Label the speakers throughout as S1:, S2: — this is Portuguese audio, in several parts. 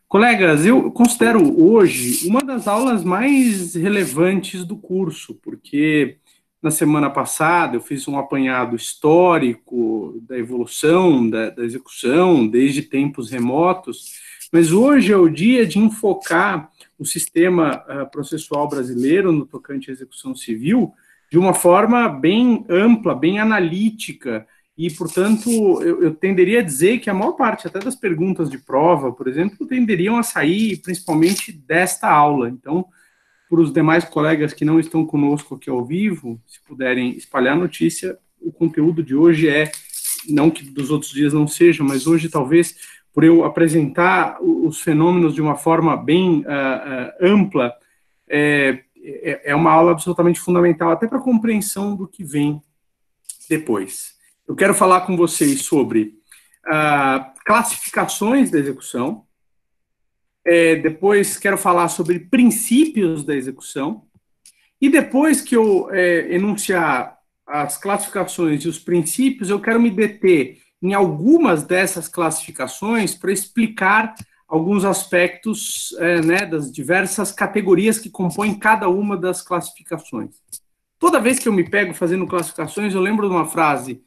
S1: Colegas, eu considero hoje uma das aulas mais relevantes do curso, porque na semana passada eu fiz um apanhado histórico da evolução, da execução, desde tempos remotos, mas hoje é o dia de enfocar o sistema processual brasileiro no tocante à execução civil de uma forma bem ampla, bem analítica, e, portanto, eu tenderia a dizer que a maior parte até das perguntas de prova, por exemplo, tenderiam a sair principalmente desta aula. Então, para os demais colegas que não estão conosco aqui ao vivo, se puderem espalhar a notícia, o conteúdo de hoje não que dos outros dias não seja, mas hoje talvez, por eu apresentar os fenômenos de uma forma bem ampla, é uma aula absolutamente fundamental, até para a compreensão do que vem depois. Eu quero falar com vocês sobre classificações da execução, depois quero falar sobre princípios da execução, e depois que eu enunciar as classificações e os princípios, eu quero me deter em algumas dessas classificações para explicar alguns aspectos das diversas categorias que compõem cada uma das classificações. Toda vez que eu me pego fazendo classificações, eu lembro de uma frase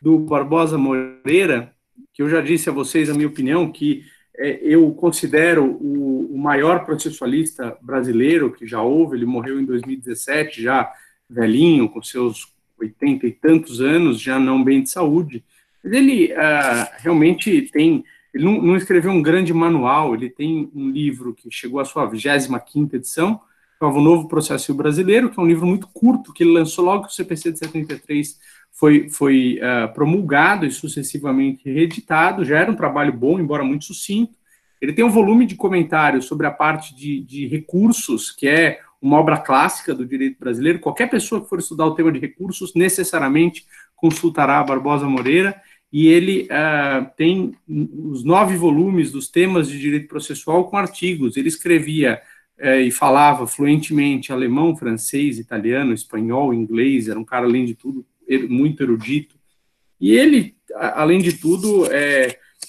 S1: do Barbosa Moreira, que eu já disse a vocês a minha opinião, que eu considero o maior processualista brasileiro que já houve. Ele morreu em 2017, já velhinho, com seus 80 e tantos anos, já não bem de saúde. Mas ele realmente tem... Ele não escreveu um grande manual, ele tem um livro que chegou à sua 25ª edição, que é o Novo Processo Brasileiro, que é um livro muito curto, que ele lançou logo que o CPC de 73 foi promulgado e sucessivamente reeditado. Já era um trabalho bom, embora muito sucinto. Ele tem um volume de comentários sobre a parte de recursos, que é uma obra clássica do direito brasileiro. Qualquer pessoa que for estudar o tema de recursos necessariamente consultará a Barbosa Moreira, e ele tem os 9 volumes dos temas de direito processual com artigos. Ele escrevia e falava fluentemente alemão, francês, italiano, espanhol, inglês. Era um cara, além de tudo, muito erudito. E ele, além de tudo,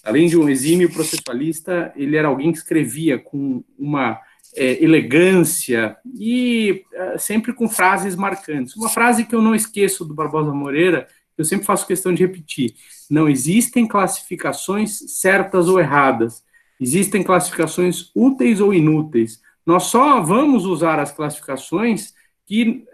S1: além de um exímio processualista, ele era alguém que escrevia com uma elegância e sempre com frases marcantes. Uma frase que eu não esqueço do Barbosa Moreira, eu sempre faço questão de repetir: não existem classificações certas ou erradas, existem classificações úteis ou inúteis. Nós só vamos usar as classificações que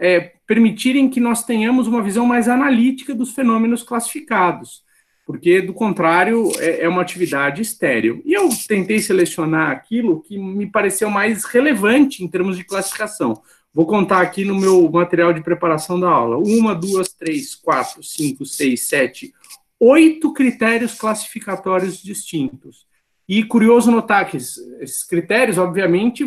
S1: permitirem que nós tenhamos uma visão mais analítica dos fenômenos classificados, porque, do contrário, é uma atividade estéril. E eu tentei selecionar aquilo que me pareceu mais relevante em termos de classificação. Vou contar aqui no meu material de preparação da aula: 1, 2, 3, 4, 5, 6, 7, 8 critérios classificatórios distintos. E curioso notar que esses critérios, obviamente,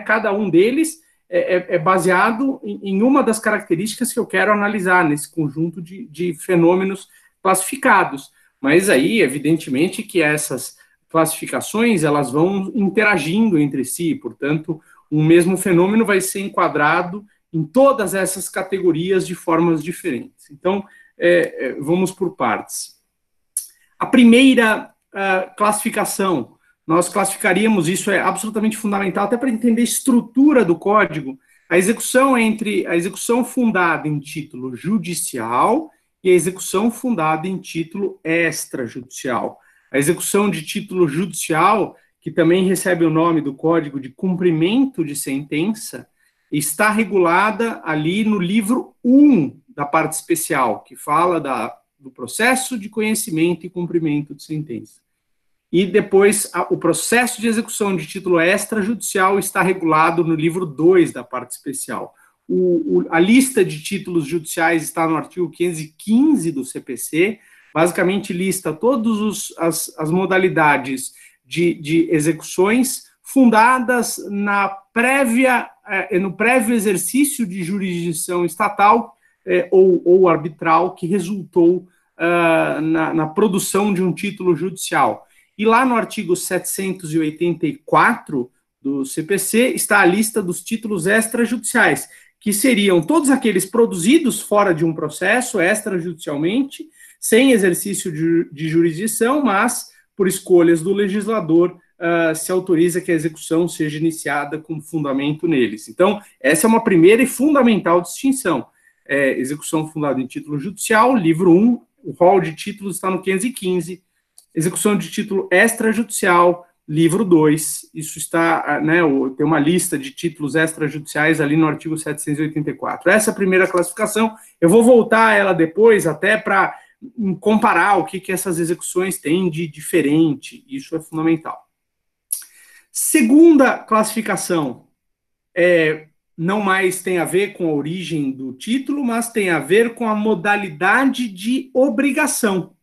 S1: cada um deles é baseado em uma das características que eu quero analisar nesse conjunto de fenômenos classificados. Mas aí, evidentemente, que essas classificações elas vão interagindo entre si, portanto, um mesmo fenômeno vai ser enquadrado em todas essas categorias de formas diferentes. Então, vamos por partes. A primeira classificação, nós classificaríamos, isso é absolutamente fundamental, até para entender a estrutura do código, a execução entre a execução fundada em título judicial e a execução fundada em título extrajudicial. A execução de título judicial, que também recebe o nome do Código de Cumprimento de Sentença, está regulada ali no livro 1 da parte especial, que fala do processo de conhecimento e cumprimento de sentença. E depois, o processo de execução de título extrajudicial está regulado no livro 2 da parte especial. A lista de títulos judiciais está no artigo 515 do CPC, basicamente lista todas as modalidades de execuções fundadas no prévio exercício de jurisdição estatal ou arbitral que resultou na produção de um título judicial. E lá no artigo 784 do CPC está a lista dos títulos extrajudiciais, que seriam todos aqueles produzidos fora de um processo, extrajudicialmente, sem exercício de jurisdição, mas por escolhas do legislador se autoriza que a execução seja iniciada com fundamento neles. Então, essa é uma primeira e fundamental distinção. Execução fundada em título judicial, livro 1, o rol de títulos está no 515, execução de título extrajudicial, livro 2, isso está, tem uma lista de títulos extrajudiciais ali no artigo 784. Essa é a primeira classificação, eu vou voltar a ela depois, até para comparar o que essas execuções têm de diferente, isso é fundamental. Segunda classificação, não mais tem a ver com a origem do título, mas tem a ver com a modalidade de obrigação.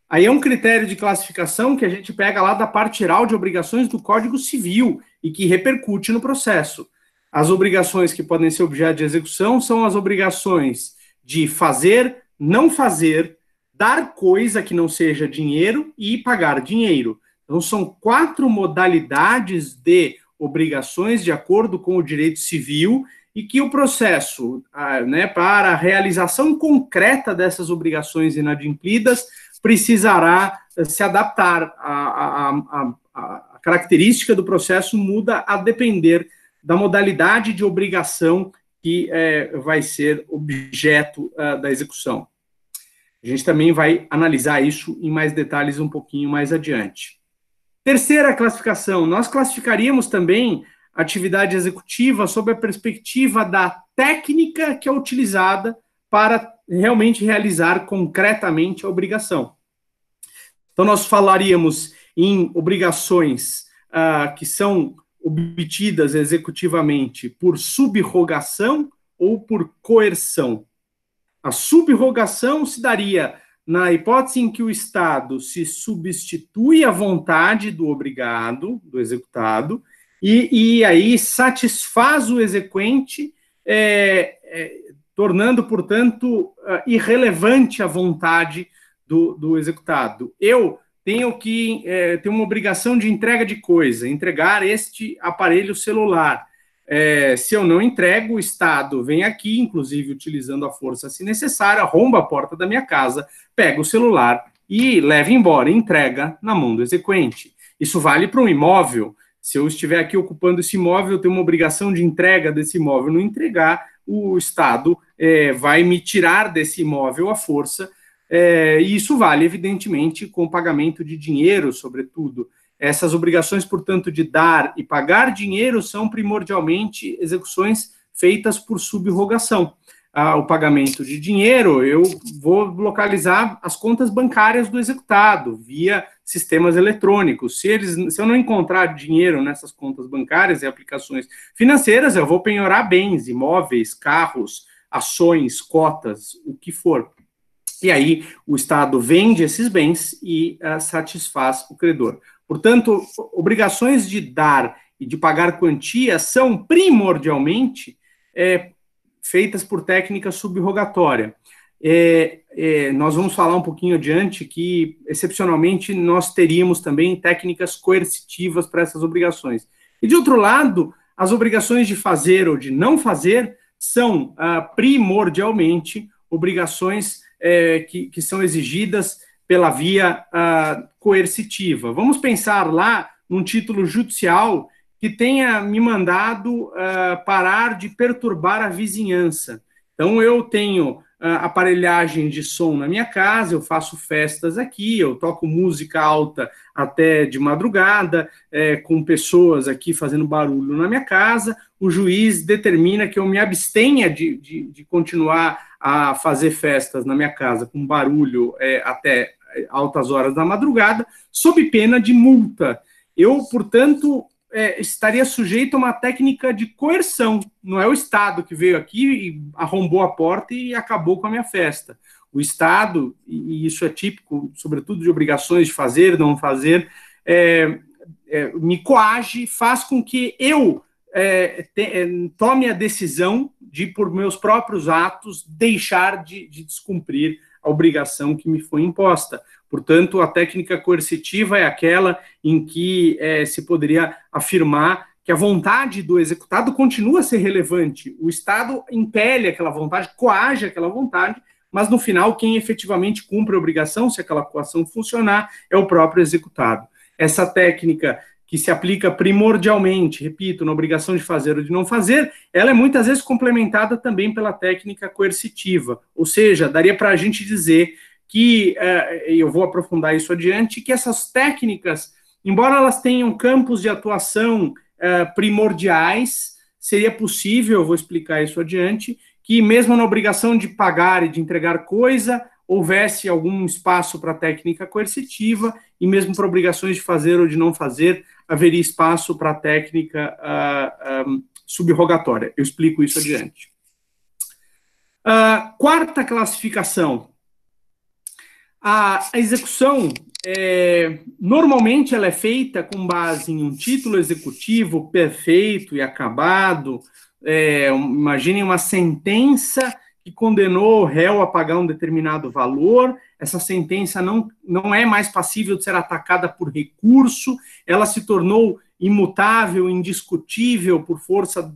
S1: Aí é um critério de classificação que a gente pega lá da parte geral de obrigações do Código Civil e que repercute no processo. As obrigações que podem ser objeto de execução são as obrigações de fazer, não fazer, dar coisa que não seja dinheiro e pagar dinheiro. Então, são 4 modalidades de obrigações de acordo com o direito civil e que o processo, para a realização concreta dessas obrigações inadimplidas, precisará se adaptar. A característica do processo muda a depender da modalidade de obrigação que vai ser objeto da execução. A gente também vai analisar isso em mais detalhes um pouquinho mais adiante. Terceira classificação, nós classificaríamos também a atividade executiva sob a perspectiva da técnica que é utilizada para realmente realizar concretamente a obrigação. Então, nós falaríamos em obrigações que são obtidas executivamente por subrogação ou por coerção. A subrogação se daria na hipótese em que o Estado se substitui à vontade do obrigado, do executado, e aí satisfaz o exequente, tornando, portanto, irrelevante a vontade do executado. Eu tenho que ter uma obrigação de entrega de coisa, entregar este aparelho celular. Se eu não entrego, o Estado vem aqui, inclusive utilizando a força se necessária, arromba a porta da minha casa, pega o celular e leva embora, entrega na mão do exequente. Isso vale para um imóvel. Se eu estiver aqui ocupando esse imóvel, eu tenho uma obrigação de entrega desse imóvel. Não entregar, o Estado vai me tirar desse imóvel à força, e isso vale, evidentemente, com o pagamento de dinheiro, sobretudo. Essas obrigações, portanto, de dar e pagar dinheiro são primordialmente execuções feitas por subrogação. O pagamento de dinheiro, eu vou localizar as contas bancárias do executado via sistemas eletrônicos. Se eu não encontrar dinheiro nessas contas bancárias e aplicações financeiras, eu vou penhorar bens, imóveis, carros, ações, cotas, o que for. E aí o Estado vende esses bens e satisfaz o credor. Portanto, obrigações de dar e de pagar quantia são primordialmente feitas por técnica subrogatória. Nós vamos falar um pouquinho adiante que, excepcionalmente, nós teríamos também técnicas coercitivas para essas obrigações. E, de outro lado, as obrigações de fazer ou de não fazer são primordialmente obrigações que são exigidas pela via coercitiva. Vamos pensar lá num título judicial que tenha me mandado parar de perturbar a vizinhança. Então, eu tenho aparelhagem de som na minha casa, eu faço festas aqui, eu toco música alta até de madrugada, com pessoas aqui fazendo barulho na minha casa, o juiz determina que eu me abstenha de continuar a fazer festas na minha casa com barulho até altas horas da madrugada, sob pena de multa. Eu, portanto, estaria sujeito a uma técnica de coerção. Não é o Estado que veio aqui e arrombou a porta e acabou com a minha festa. O Estado, e isso é típico, sobretudo de obrigações de fazer, não fazer, me coage, faz com que eu tome a decisão de, por meus próprios atos, deixar de descumprir a obrigação que me foi imposta. Portanto, a técnica coercitiva é aquela em que se poderia afirmar que a vontade do executado continua a ser relevante. O Estado impele aquela vontade, coage aquela vontade, mas no final quem efetivamente cumpre a obrigação, se aquela coação funcionar, é o próprio executado. Essa técnica que se aplica primordialmente, repito, na obrigação de fazer ou de não fazer, ela é muitas vezes complementada também pela técnica coercitiva, ou seja, daria para a gente dizer que, e eu vou aprofundar isso adiante, que essas técnicas, embora elas tenham campos de atuação primordiais, seria possível, eu vou explicar isso adiante, que mesmo na obrigação de pagar e de entregar coisa, houvesse algum espaço para a técnica coercitiva, e mesmo para obrigações de fazer ou de não fazer, haveria espaço para a técnica subrogatória. Eu explico isso adiante. Quarta classificação. A execução, normalmente ela é feita com base em um título executivo perfeito e acabado. Imaginem uma sentença que condenou o réu a pagar um determinado valor. Essa sentença não é mais passível de ser atacada por recurso, ela se tornou imutável, indiscutível por força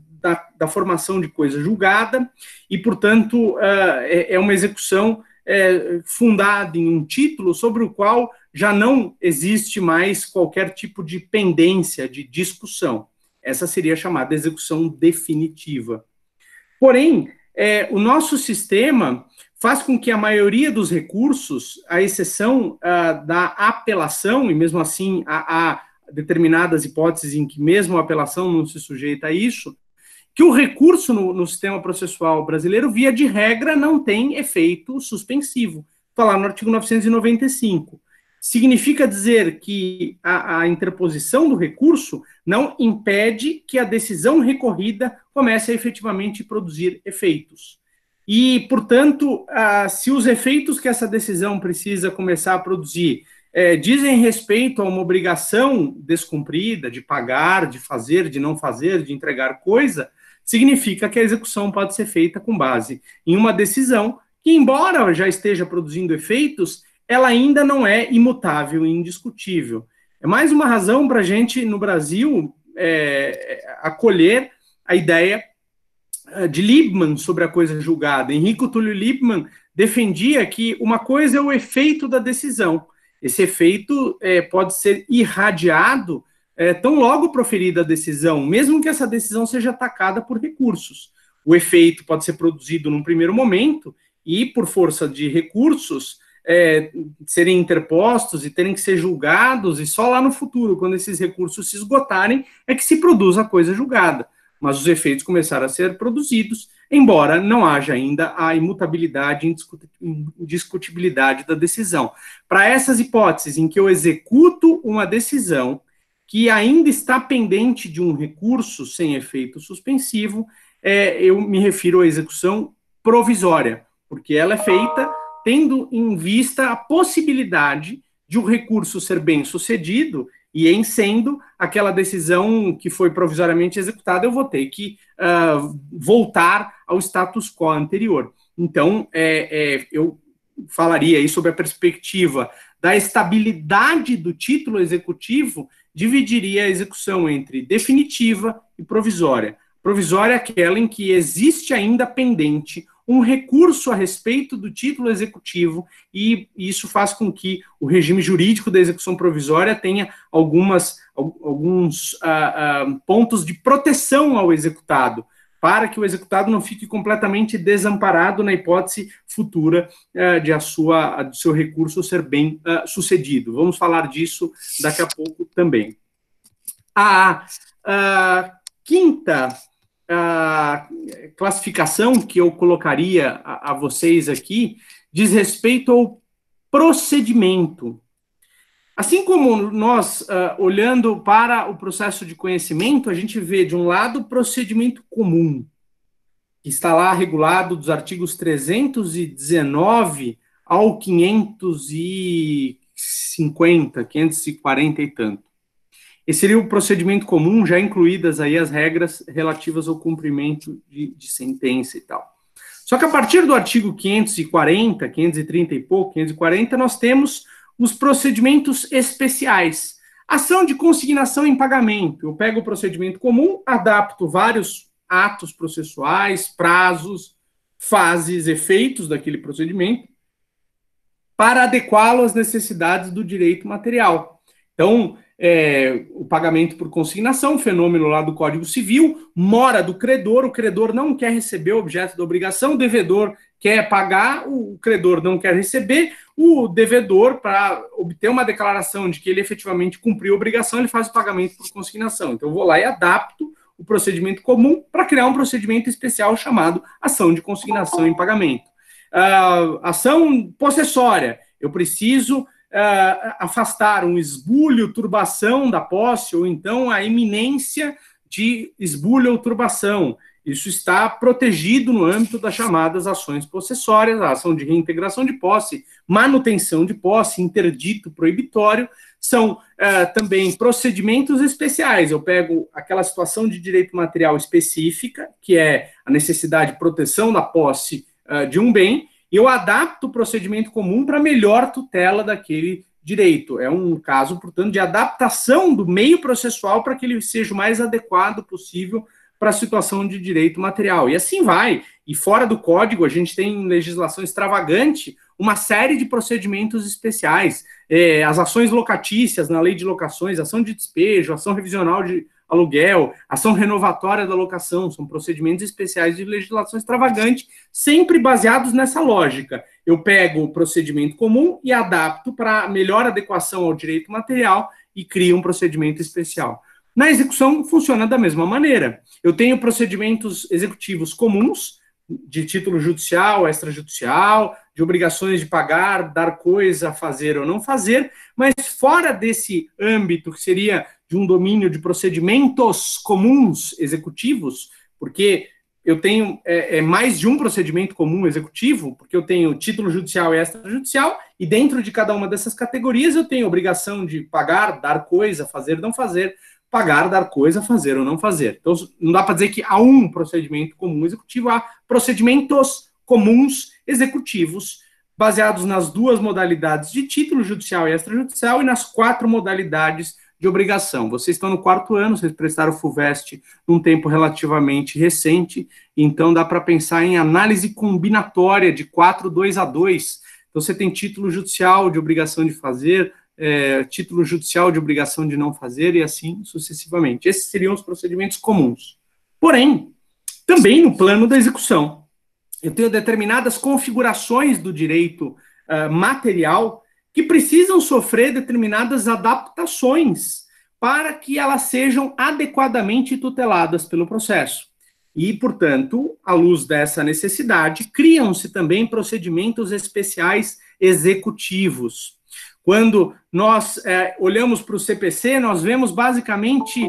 S1: da formação de coisa julgada, e, portanto, é uma execução fundada em um título sobre o qual já não existe mais qualquer tipo de pendência, de discussão. Essa seria a chamada execução definitiva. Porém, o nosso sistema faz com que a maioria dos recursos, à exceção da apelação, e mesmo assim há determinadas hipóteses em que mesmo a apelação não se sujeita a isso, que o recurso no sistema processual brasileiro, via de regra, não tem efeito suspensivo. Está lá no artigo 995. Significa dizer que a interposição do recurso não impede que a decisão recorrida comece a efetivamente produzir efeitos. E, portanto, se os efeitos que essa decisão precisa começar a produzir dizem respeito a uma obrigação descumprida de pagar, de fazer, de não fazer, de entregar coisa, significa que a execução pode ser feita com base em uma decisão que, embora já esteja produzindo efeitos, ela ainda não é imutável e indiscutível. É mais uma razão para a gente, no Brasil, acolher a ideia de Liebman sobre a coisa julgada. Henrico Túlio Liebman defendia que uma coisa é o efeito da decisão. Esse efeito pode ser irradiado tão logo proferida a decisão, mesmo que essa decisão seja atacada por recursos. O efeito pode ser produzido num primeiro momento e, por força de recursos, serem interpostos e terem que ser julgados, e só lá no futuro, quando esses recursos se esgotarem, é que se produz a coisa julgada. Mas os efeitos começaram a ser produzidos, embora não haja ainda a imutabilidade e indiscutibilidade da decisão. Para essas hipóteses em que eu executo uma decisão que ainda está pendente de um recurso sem efeito suspensivo, eu me refiro à execução provisória, porque ela é feita tendo em vista a possibilidade de o recurso ser bem sucedido, e em sendo aquela decisão que foi provisoriamente executada, eu vou ter que voltar ao status quo anterior. Então, eu falaria aí sobre a perspectiva da estabilidade do título executivo, dividiria a execução entre definitiva e provisória. Provisória é aquela em que existe ainda pendente um recurso a respeito do título executivo, e isso faz com que o regime jurídico da execução provisória tenha alguns pontos de proteção ao executado, para que o executado não fique completamente desamparado na hipótese futura do seu recurso ser bem sucedido. Vamos falar disso daqui a pouco também. A quinta classificação que eu colocaria a vocês aqui diz respeito ao procedimento. Assim como nós, olhando para o processo de conhecimento, a gente vê, de um lado, o procedimento comum, que está lá regulado dos artigos 319 ao 550, 540 e tanto. Esse seria o procedimento comum, já incluídas aí as regras relativas ao cumprimento de sentença e tal. Só que a partir do artigo 540, 530 e pouco, 540, nós temos os procedimentos especiais. Ação de consignação em pagamento. Eu pego o procedimento comum, adapto vários atos processuais, prazos, fases, efeitos daquele procedimento, para adequá-lo às necessidades do direito material. Então, o pagamento por consignação, fenômeno lá do Código Civil, mora do credor, o credor não quer receber o objeto da obrigação, o devedor quer pagar, o credor não quer receber, o devedor, para obter uma declaração de que ele efetivamente cumpriu a obrigação, ele faz o pagamento por consignação. Então, eu vou lá e adapto o procedimento comum para criar um procedimento especial chamado ação de consignação em pagamento. Ação possessória, eu preciso afastar um esbulho, turbação da posse, ou então a iminência de esbulho ou turbação. Isso está protegido no âmbito das chamadas ações possessórias, a ação de reintegração de posse, manutenção de posse, interdito proibitório, são também procedimentos especiais. Eu pego aquela situação de direito material específica, que é a necessidade de proteção da posse de um bem, e eu adapto o procedimento comum para melhor tutela daquele direito. É um caso, portanto, de adaptação do meio processual para que ele seja o mais adequado possível para a situação de direito material. E assim vai. E fora do código, a gente tem legislação extravagante, uma série de procedimentos especiais. As ações locatícias na lei de locações, ação de despejo, ação revisional de aluguel, ação renovatória da locação, são procedimentos especiais de legislação extravagante, sempre baseados nessa lógica. Eu pego o procedimento comum e adapto para melhor adequação ao direito material e crio um procedimento especial. Na execução, funciona da mesma maneira. Eu tenho procedimentos executivos comuns, de título judicial, extrajudicial, de obrigações de pagar, dar coisa, fazer ou não fazer, mas fora desse âmbito, que seria de um domínio de procedimentos comuns executivos, porque eu tenho mais de um procedimento comum executivo, porque eu tenho título judicial e extrajudicial, e dentro de cada uma dessas categorias eu tenho obrigação de pagar, dar coisa, fazer ou não fazer, pagar, dar coisa, fazer ou não fazer. Então, não dá para dizer que há um procedimento comum executivo, há procedimentos comuns executivos, baseados nas duas modalidades de título judicial e extrajudicial e nas 4 modalidades de obrigação. Vocês estão no 4º ano, vocês prestaram o FUVEST num tempo relativamente recente, então dá para pensar em análise combinatória de 4-2-2. Então, você tem título judicial de obrigação de fazer, título judicial de obrigação de não fazer e assim sucessivamente. Esses seriam os procedimentos comuns. Porém, também no plano da execução, eu tenho determinadas configurações do direito material que precisam sofrer determinadas adaptações para que elas sejam adequadamente tuteladas pelo processo. E, portanto, à luz dessa necessidade, criam-se também procedimentos especiais executivos. Quando nós olhamos para o CPC, nós vemos basicamente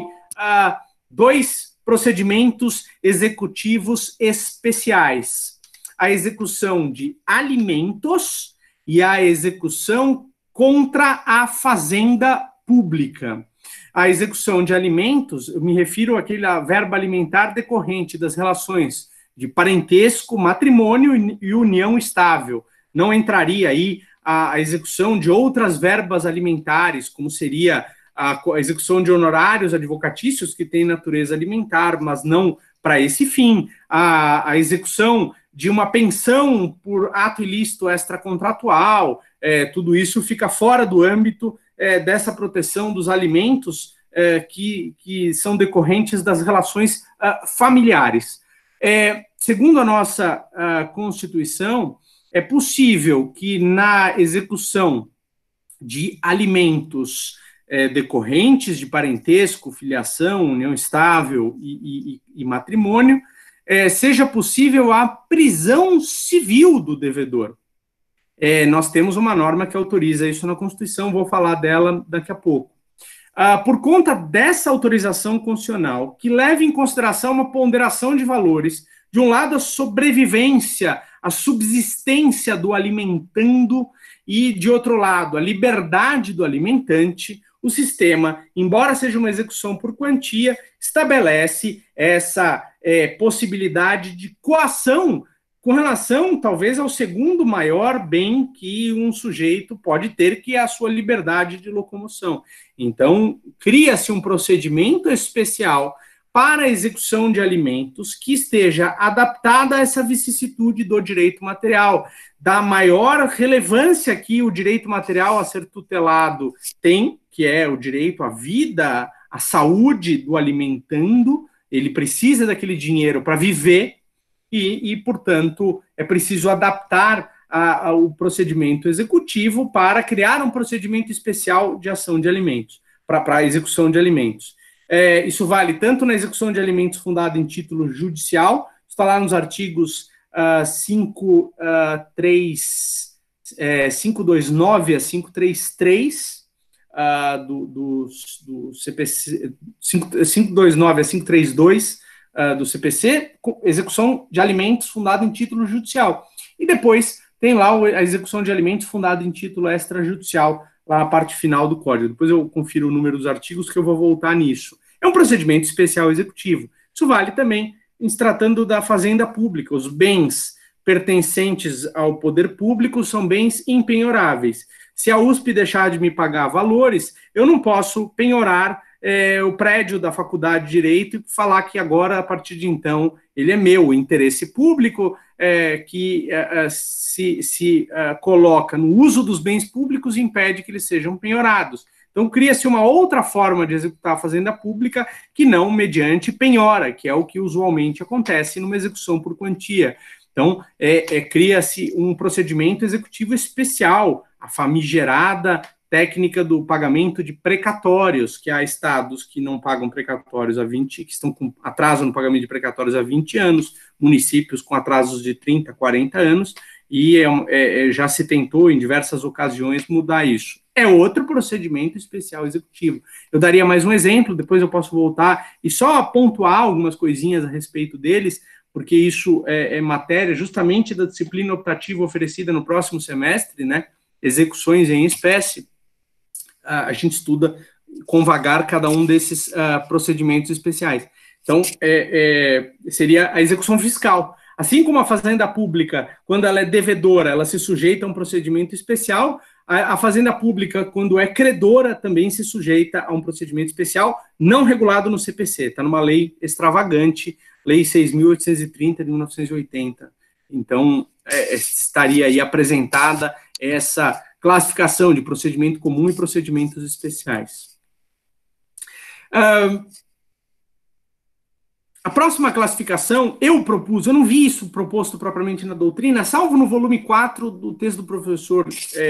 S1: 2 procedimentos executivos especiais. A execução de alimentos e a execução contra a fazenda pública. A execução de alimentos, eu me refiro àquela verba alimentar decorrente das relações de parentesco, matrimônio e união estável. Não entraria aí a execução de outras verbas alimentares, como seria a execução de honorários advocatícios que têm natureza alimentar, mas não para esse fim. A execução de uma pensão por ato ilícito extracontratual, tudo isso fica fora do âmbito dessa proteção dos alimentos que são decorrentes das relações familiares. Segundo a nossa Constituição, é possível que na execução de alimentos decorrentes de parentesco, filiação, união estável e matrimônio, seja possível a prisão civil do devedor. Nós temos uma norma que autoriza isso na Constituição, vou falar dela daqui a pouco. Por conta dessa autorização constitucional, que leva em consideração uma ponderação de valores, de um lado a sobrevivência, a subsistência do alimentando, e de outro lado a liberdade do alimentante, o sistema, embora seja uma execução por quantia, estabelece essa possibilidade de coação com relação, talvez, ao segundo maior bem que um sujeito pode ter, que é a sua liberdade de locomoção. Então, cria-se um procedimento especial para a execução de alimentos que esteja adaptada a essa vicissitude do direito material, da maior relevância que o direito material a ser tutelado tem, que é o direito à vida, à saúde do alimentando, ele precisa daquele dinheiro para viver e, portanto, é preciso adaptar o procedimento executivo para criar um procedimento especial de ação de alimentos, para a execução de alimentos. Isso vale tanto na execução de alimentos fundada em título judicial, está lá nos artigos 529 a 533 do CPC, 529 a 532 do CPC, execução de alimentos fundada em título judicial. E depois tem lá a execução de alimentos fundada em título extrajudicial, lá na parte final do código. Depois eu confiro o número dos artigos que eu vou voltar nisso. É um procedimento especial executivo. Isso vale também em se tratando da fazenda pública. Os bens pertencentes ao poder público são bens impenhoráveis. Se a USP deixar de me pagar valores, eu não posso penhorar o prédio da Faculdade de Direito e falar que agora, a partir de então, ele é meu. O interesse público que se coloca no uso dos bens públicos impede que eles sejam penhorados. Então, cria-se uma outra forma de executar a fazenda pública que não mediante penhora, que é o que usualmente acontece numa execução por quantia. Então, cria-se um procedimento executivo especial, a famigerada técnica do pagamento de precatórios, que há estados que não pagam precatórios há 20, que estão com atraso no pagamento de precatórios há 20 anos, municípios com atrasos de 30, 40 anos, e já se tentou em diversas ocasiões mudar isso. É outro procedimento especial executivo. Eu daria mais um exemplo, depois eu posso voltar e só pontuar algumas coisinhas a respeito deles, porque isso é matéria justamente da disciplina optativa oferecida no próximo semestre, né? Execuções em espécie. A gente estuda com vagar cada um desses procedimentos especiais. Então, seria a execução fiscal. Assim como a fazenda pública, quando ela é devedora, ela se sujeita a um procedimento especial, a fazenda pública, quando é credora, também se sujeita a um procedimento especial não regulado no CPC, está numa lei extravagante, Lei 6.830 de 1980. Então, estaria aí apresentada essa classificação de procedimento comum e procedimentos especiais. A próxima classificação, eu não vi isso proposto propriamente na doutrina, salvo no volume 4 do texto do professor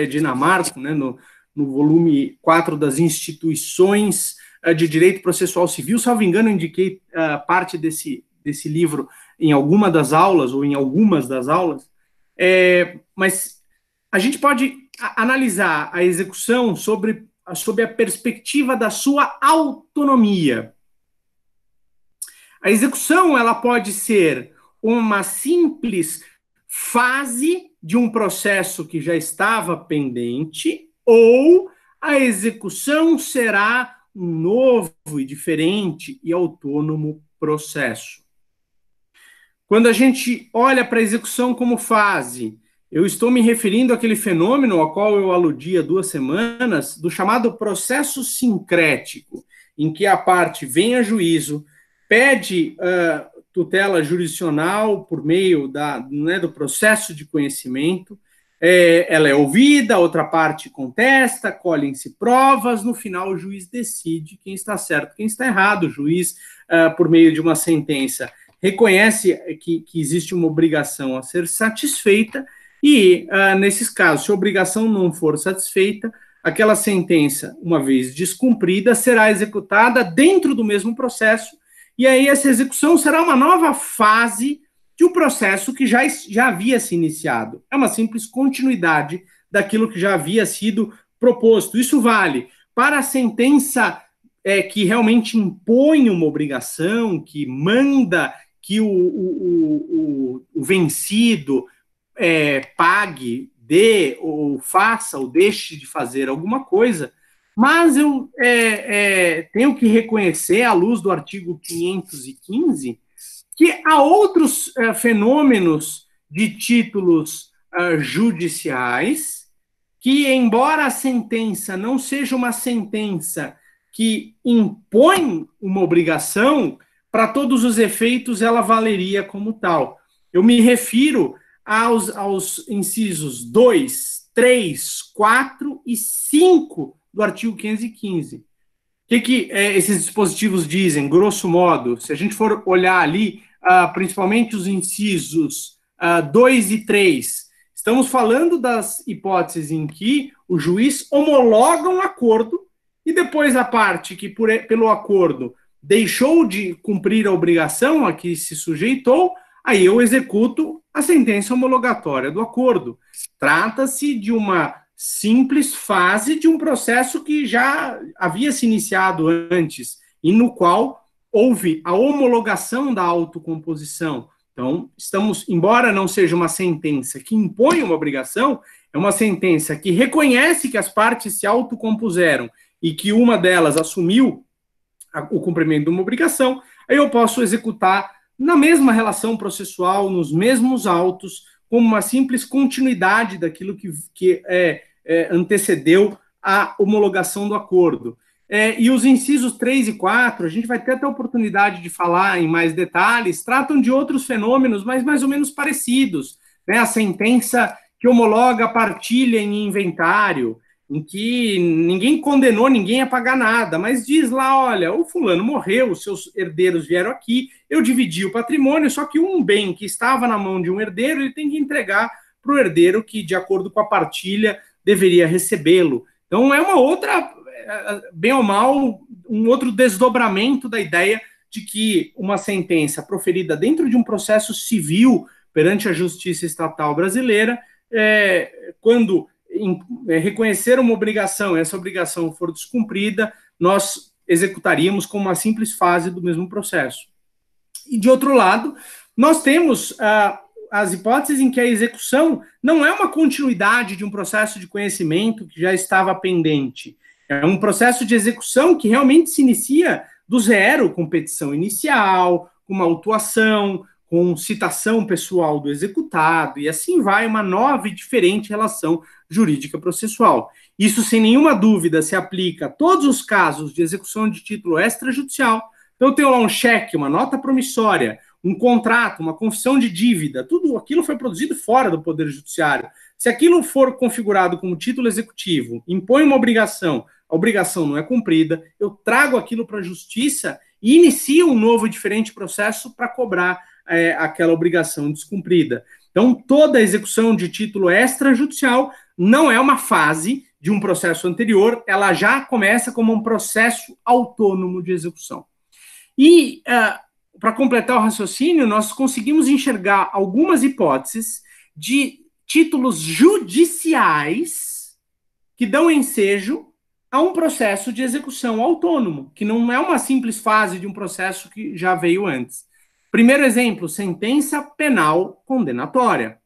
S1: Dinamarco, né, no volume 4 das instituições de direito processual civil, salvo engano, eu indiquei parte desse livro em alguma das aulas, ou em algumas das aulas, mas a gente pode analisar a execução sob a perspectiva da sua autonomia. A execução, ela pode ser uma simples fase de um processo que já estava pendente, ou a execução será um novo e diferente e autônomo processo. Quando a gente olha para a execução como fase, eu estou me referindo àquele fenômeno ao qual eu aludi há 2 semanas, do chamado processo sincrético, em que a parte vem a juízo, pede tutela jurisdicional por meio do processo de conhecimento, ela é ouvida, a outra parte contesta, colhem-se provas, no final o juiz decide quem está certo, quem está errado. O juiz, por meio de uma sentença, reconhece que existe uma obrigação a ser satisfeita e, nesses casos, se a obrigação não for satisfeita, aquela sentença, uma vez descumprida, será executada dentro do mesmo processo. E aí essa execução será uma nova fase de um processo que já havia se iniciado. É uma simples continuidade daquilo que já havia sido proposto. Isso vale para a sentença que realmente impõe uma obrigação, que manda que o vencido pague, dê, ou faça, ou deixe de fazer alguma coisa. Mas eu tenho que reconhecer, à luz do artigo 515, que há outros fenômenos de títulos judiciais que, embora a sentença não seja uma sentença que impõe uma obrigação, para todos os efeitos ela valeria como tal. Eu me refiro aos incisos 2, 3, 4 e 5 do artigo 515. O que esses dispositivos dizem, grosso modo? Se a gente for olhar ali, principalmente os incisos 2 e 3, estamos falando das hipóteses em que o juiz homologa um acordo e depois a parte que, pelo acordo, deixou de cumprir a obrigação a que se sujeitou, aí eu executo a sentença homologatória do acordo. Trata-se de uma simples fase de um processo que já havia se iniciado antes e no qual houve a homologação da autocomposição. Então, embora não seja uma sentença que impõe uma obrigação, é uma sentença que reconhece que as partes se autocompuseram e que uma delas assumiu o cumprimento de uma obrigação, aí eu posso executar na mesma relação processual, nos mesmos autos, como uma simples continuidade daquilo que antecedeu a homologação do acordo. E os incisos 3 e 4, a gente vai ter até a oportunidade de falar em mais detalhes, tratam de outros fenômenos, mas mais ou menos parecidos. Né? A sentença que homologa a partilha em inventário, em que ninguém condenou ninguém a pagar nada, mas diz lá, olha, o fulano morreu, os seus herdeiros vieram aqui, eu dividi o patrimônio, só que um bem que estava na mão de um herdeiro, ele tem que entregar para o herdeiro que, de acordo com a partilha, deveria recebê-lo. Então, é uma outra, bem ou mal, um outro desdobramento da ideia de que uma sentença proferida dentro de um processo civil perante a justiça estatal brasileira, quando reconhecer uma obrigação e essa obrigação for descumprida, nós executaríamos como uma simples fase do mesmo processo. E, de outro lado, nós temos as hipóteses em que a execução não é uma continuidade de um processo de conhecimento que já estava pendente. É um processo de execução que realmente se inicia do zero, com petição inicial, com uma autuação, com citação pessoal do executado, e assim vai uma nova e diferente relação jurídica processual. Isso, sem nenhuma dúvida, se aplica a todos os casos de execução de título extrajudicial. Então, eu tenho lá um cheque, uma nota promissória, um contrato, uma confissão de dívida, tudo aquilo foi produzido fora do Poder Judiciário. Se aquilo for configurado como título executivo, impõe uma obrigação, a obrigação não é cumprida, eu trago aquilo para a Justiça e inicio um novo e diferente processo para cobrar aquela obrigação descumprida. Então, toda execução de título extrajudicial não é uma fase de um processo anterior, ela já começa como um processo autônomo de execução. E, para completar o raciocínio, nós conseguimos enxergar algumas hipóteses de títulos judiciais que dão ensejo a um processo de execução autônomo, que não é uma simples fase de um processo que já veio antes. Primeiro exemplo, sentença penal condenatória.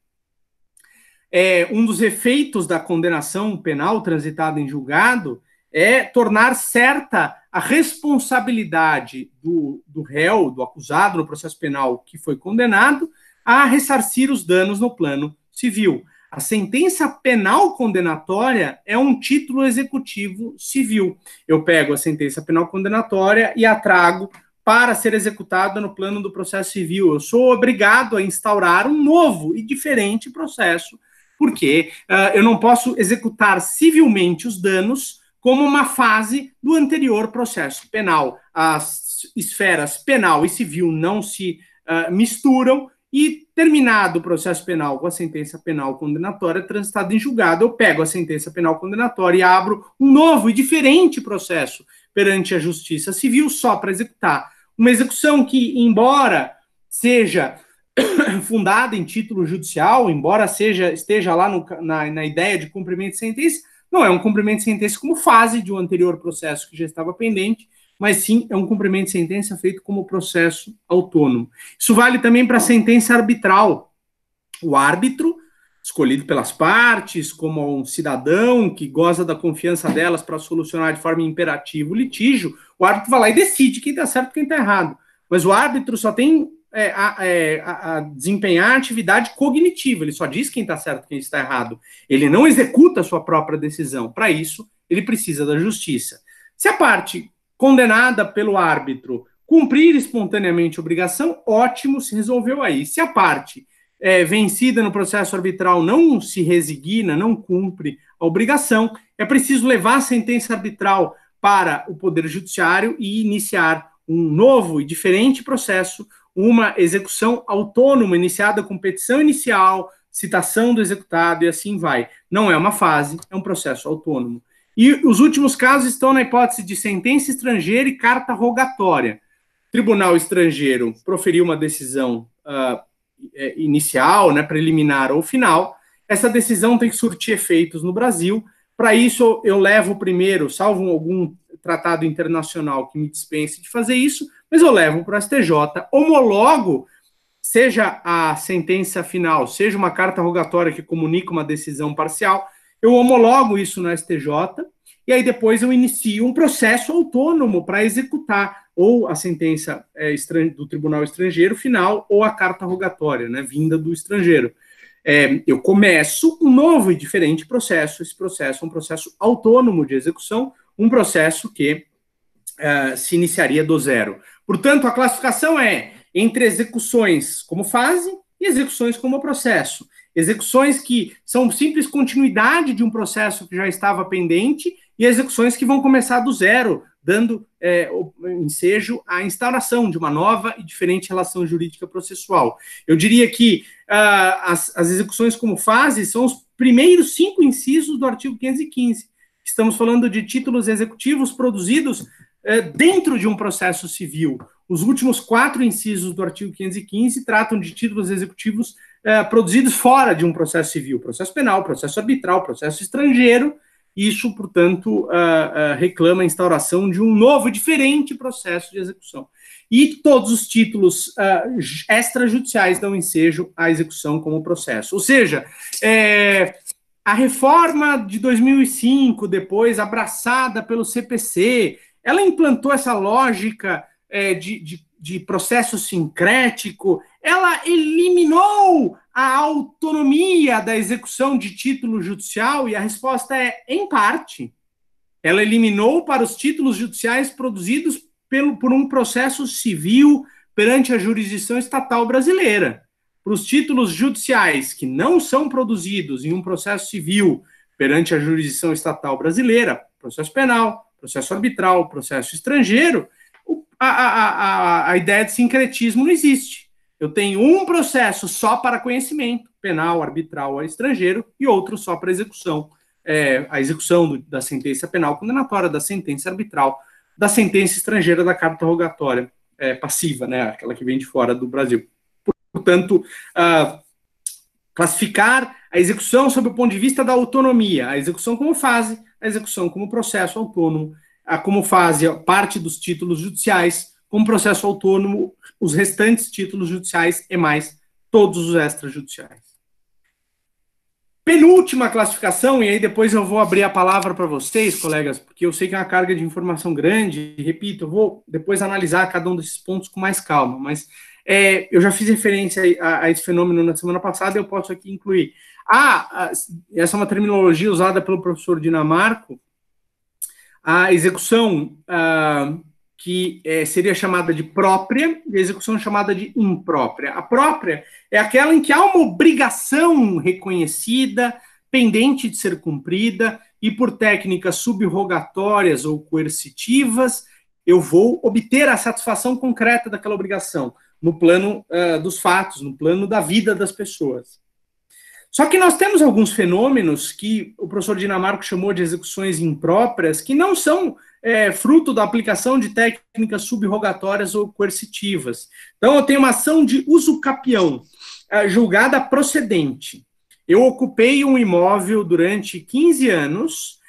S1: Um dos efeitos da condenação penal transitada em julgado é tornar certa a responsabilidade do réu, do acusado no processo penal que foi condenado, a ressarcir os danos no plano civil. A sentença penal condenatória é um título executivo civil. Eu pego a sentença penal condenatória e a trago para ser executada no plano do processo civil. Eu sou obrigado a instaurar um novo e diferente processo, porque eu não posso executar civilmente os danos como uma fase do anterior processo penal. As esferas penal e civil não se misturam, e terminado o processo penal com a sentença penal condenatória transitada em julgado, eu pego a sentença penal condenatória e abro um novo e diferente processo perante a Justiça Civil só para executar. Uma execução que, embora seja fundada em título judicial, embora esteja lá na ideia de cumprimento de sentença, não é um cumprimento de sentença como fase de um anterior processo que já estava pendente, mas sim é um cumprimento de sentença feito como processo autônomo. Isso vale também para a sentença arbitral. O árbitro, escolhido pelas partes, como um cidadão que goza da confiança delas para solucionar de forma imperativa o litígio, o árbitro vai lá e decide quem está certo e quem está errado. Mas o árbitro só tem a desempenhar a atividade cognitiva, ele só diz quem está certo e quem está errado. Ele não executa a sua própria decisão. Para isso, ele precisa da justiça. Se a parte condenada pelo árbitro cumprir espontaneamente a obrigação, ótimo, se resolveu aí. Se a parte vencida no processo arbitral não se resigna, não cumpre a obrigação, é preciso levar a sentença arbitral para o Poder Judiciário e iniciar um novo e diferente processo, uma execução autônoma, iniciada com petição inicial, citação do executado e assim vai. Não é uma fase, é um processo autônomo. E os últimos casos estão na hipótese de sentença estrangeira e carta rogatória. Tribunal estrangeiro proferiu uma decisão inicial, né, preliminar ou final. Essa decisão tem que surtir efeitos no Brasil. Para isso, eu levo primeiro, salvo algum tratado internacional que me dispense de fazer isso, mas eu levo para o STJ, homologo, seja a sentença final, seja uma carta rogatória que comunica uma decisão parcial, eu homologo isso no STJ, e aí depois eu inicio um processo autônomo para executar ou a sentença do tribunal estrangeiro final ou a carta rogatória, né, vinda do estrangeiro. Eu começo um novo e diferente processo. Esse processo é um processo autônomo de execução, um processo que se iniciaria do zero. Portanto, a classificação é entre execuções como fase e execuções como processo. Execuções que são simples continuidade de um processo que já estava pendente e execuções que vão começar do zero, dando ensejo à instauração de uma nova e diferente relação jurídica processual. Eu diria que as execuções como fase são os primeiros 5 incisos do artigo 515. Estamos falando de títulos executivos produzidos dentro de um processo civil. Os últimos 4 incisos do artigo 515 tratam de títulos executivos produzidos fora de um processo civil, processo penal, processo arbitral, processo estrangeiro. Isso, portanto, reclama a instauração de um novo e diferente processo de execução. E todos os títulos extrajudiciais dão ensejo à execução como processo. Ou seja, a reforma de 2005, depois abraçada pelo CPC, ela implantou essa lógica de processo sincrético, ela eliminou a autonomia da execução de título judicial, e a resposta é, em parte. Ela eliminou para os títulos judiciais produzidos por um processo civil perante a jurisdição estatal brasileira. Para os títulos judiciais que não são produzidos em um processo civil perante a jurisdição estatal brasileira, processo penal, processo arbitral, processo estrangeiro, a ideia de sincretismo não existe. Eu tenho um processo só para conhecimento, penal, arbitral ou estrangeiro, e outro só para execução. A execução da sentença penal condenatória, da sentença arbitral, da sentença estrangeira, da carta rogatória passiva, né, aquela que vem de fora do Brasil. Portanto, classificar a execução sob o ponto de vista da autonomia, a execução como fase, a execução como processo autônomo, como fase parte dos títulos judiciais, como processo autônomo, os restantes títulos judiciais e mais todos os extrajudiciais. Penúltima classificação, e aí depois eu vou abrir a palavra para vocês, colegas, porque eu sei que é uma carga de informação grande, e repito, eu vou depois analisar cada um desses pontos com mais calma, mas eu já fiz referência a esse fenômeno na semana passada, eu posso aqui incluir. Essa é uma terminologia usada pelo professor Dinamarco, a execução que seria chamada de própria e a execução chamada de imprópria. A própria é aquela em que há uma obrigação reconhecida, pendente de ser cumprida, e por técnicas subrogatórias ou coercitivas, eu vou obter a satisfação concreta daquela obrigação, no plano dos fatos, no plano da vida das pessoas. Só que nós temos alguns fenômenos que o professor Dinamarco chamou de execuções impróprias, que não são fruto da aplicação de técnicas subrogatórias ou coercitivas. Então, eu tenho uma ação de uso capião, julgada procedente. Eu ocupei um imóvel durante 15 anos,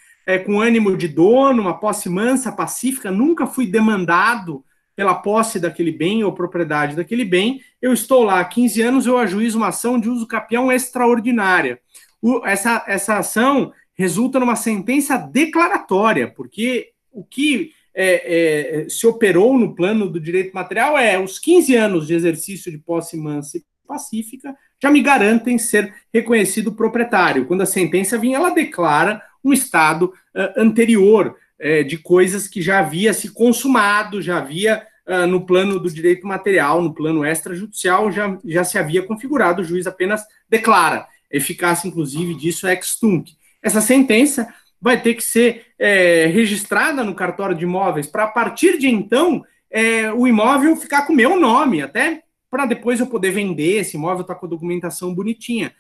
S1: com ânimo de dono, uma posse mansa, pacífica, nunca fui demandado pela posse daquele bem ou propriedade daquele bem. Eu estou lá há 15 anos, eu ajuizo uma ação de uso capião extraordinária. Essa ação resulta numa sentença declaratória, porque o que se operou no plano do direito material os 15 anos de exercício de posse mansa e pacífica já me garantem ser reconhecido proprietário. Quando a sentença vinha, ela declara um estado anterior de coisas que já havia se consumado, já havia no plano do direito material, no plano extrajudicial, já se havia configurado, o juiz apenas declara. A eficácia, inclusive, disso é ex tunc. essa sentença vai ter que ser registrada no cartório de imóveis para, a partir de então, o imóvel ficar com o meu nome, até para depois eu poder vender esse imóvel, tá com a documentação bonitinha.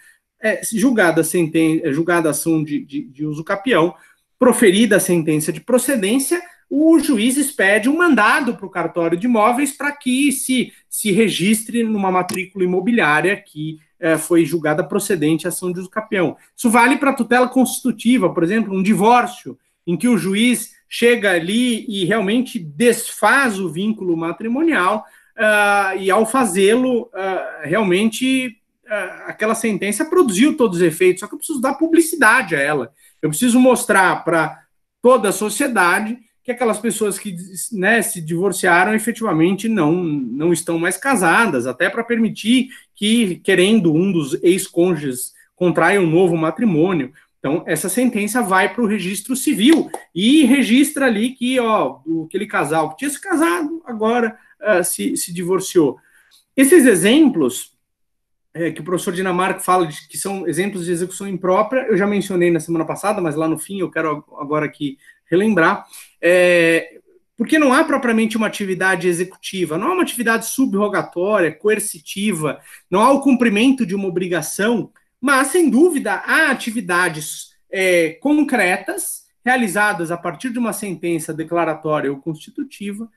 S1: Julgada a ação de uso capião, proferida a sentença de procedência, o juiz expede um mandado para o cartório de imóveis para que se registre numa matrícula imobiliária que foi julgada procedente a ação de uso capião. Isso vale para tutela constitutiva, por exemplo, um divórcio, em que o juiz chega ali e realmente desfaz o vínculo matrimonial, e ao fazê-lo, realmente aquela sentença produziu todos os efeitos, só que eu preciso dar publicidade a ela. Eu preciso mostrar para toda a sociedade que aquelas pessoas que, né, se divorciaram efetivamente não estão mais casadas, até para permitir que, querendo um dos ex-cônjuges, contraia um novo matrimônio. Então, essa sentença vai para o registro civil e registra ali que aquele casal que tinha se casado agora se divorciou. Esses exemplos que o professor Dinamarca fala que são exemplos de execução imprópria, eu já mencionei na semana passada, mas lá no fim eu quero agora aqui relembrar, porque não há propriamente uma atividade executiva, não há uma atividade subrogatória, coercitiva, não há o cumprimento de uma obrigação, mas, sem dúvida, há atividades concretas, realizadas a partir de uma sentença declaratória ou constitutiva,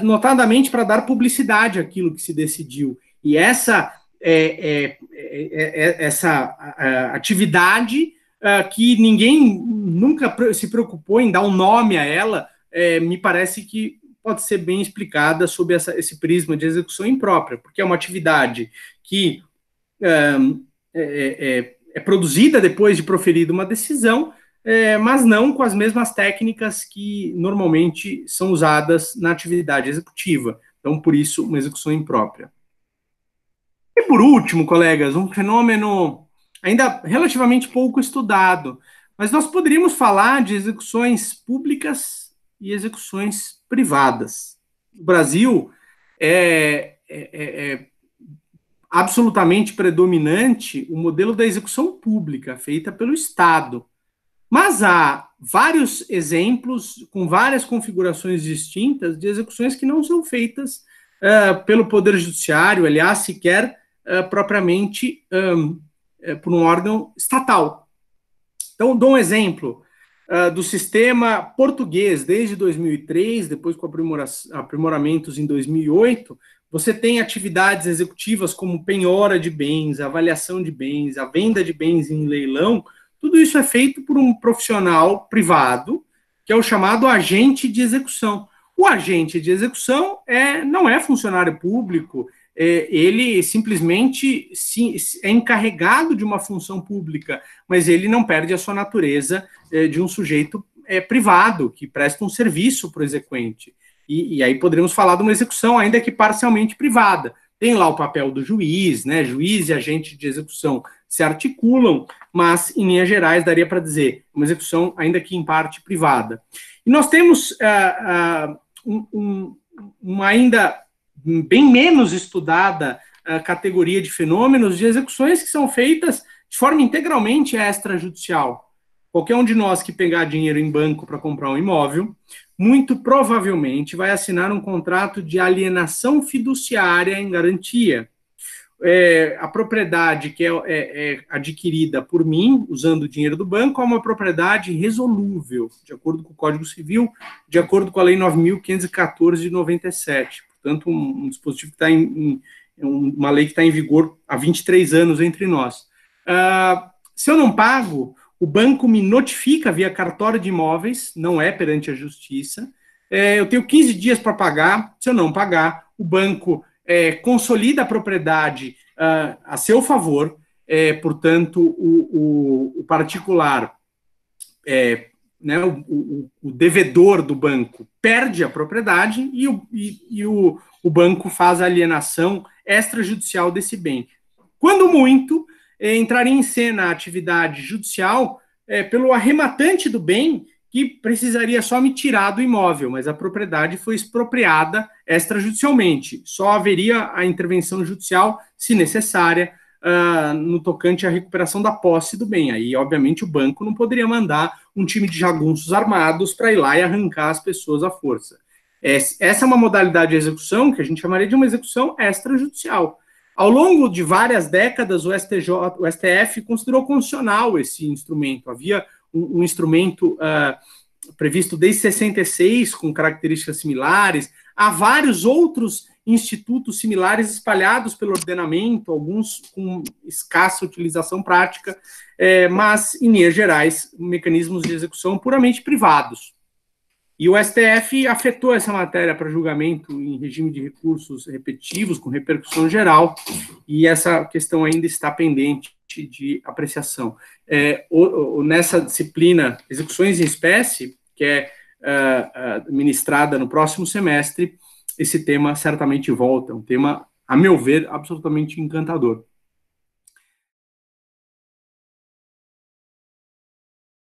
S1: notadamente para dar publicidade àquilo que se decidiu. E essa atividade que ninguém nunca se preocupou em dar um nome a ela, me parece que pode ser bem explicada sob esse prisma de execução imprópria, porque é uma atividade que é produzida depois de proferida uma decisão, mas não com as mesmas técnicas que normalmente são usadas na atividade executiva. Então, por isso, uma execução imprópria. E por último, colegas, um fenômeno ainda relativamente pouco estudado, mas nós poderíamos falar de execuções públicas e execuções privadas. O Brasil é absolutamente predominante o modelo da execução pública, feita pelo Estado. Mas há vários exemplos, com várias configurações distintas, de execuções que não são feitas pelo Poder Judiciário, aliás, sequer propriamente por um órgão estatal. Então, dou um exemplo do sistema português desde 2003, depois com aprimoramentos em 2008, você tem atividades executivas como penhora de bens, avaliação de bens, a venda de bens em leilão. Tudo isso é feito por um profissional privado, que é o chamado agente de execução. O agente de execução não é funcionário público, ele simplesmente é encarregado de uma função pública, mas ele não perde a sua natureza de um sujeito privado, que presta um serviço para o exequente. E aí poderíamos falar de uma execução, ainda que parcialmente privada. Tem lá o papel do juiz, né? Juiz e agente de execução se articulam, mas, em linhas gerais, daria para dizer uma execução, ainda que em parte privada. E nós temos uma ainda bem menos estudada categoria de fenômenos de execuções que são feitas de forma integralmente extrajudicial. Qualquer um de nós que pegar dinheiro em banco para comprar um imóvel, muito provavelmente vai assinar um contrato de alienação fiduciária em garantia. A propriedade que é adquirida por mim, usando o dinheiro do banco, é uma propriedade resolúvel, de acordo com o Código Civil, de acordo com a Lei 9.514 de 97. Portanto, um dispositivo que está uma lei que está em vigor há 23 anos entre nós. Se eu não pago, o banco me notifica via cartório de imóveis, não é perante a justiça. Eu tenho 15 dias para pagar. Se eu não pagar, o banco consolida a propriedade a seu favor. Portanto, o particular, né, o devedor do banco perde a propriedade e o banco faz a alienação extrajudicial desse bem. Quando muito, entraria em cena a atividade judicial pelo arrematante do bem, que precisaria só me tirar do imóvel, mas a propriedade foi expropriada extrajudicialmente. Só haveria a intervenção judicial, se necessária, no tocante à recuperação da posse do bem. Aí, obviamente, o banco não poderia mandar um time de jagunços armados para ir lá e arrancar as pessoas à força. Essa é uma modalidade de execução que a gente chamaria de uma execução extrajudicial. Ao longo de várias décadas, o STF considerou constitucional esse instrumento. Havia um instrumento previsto desde 66, com características similares. Há vários outros institutos similares espalhados pelo ordenamento, alguns com escassa utilização prática, mas, em linhas gerais, mecanismos de execução puramente privados. E o STF afetou essa matéria para julgamento em regime de recursos repetitivos, com repercussão geral, e essa questão ainda está pendente de apreciação. Nessa disciplina, execuções em espécie, que é ministrada no próximo semestre, esse tema certamente volta, um tema, a meu ver, absolutamente encantador.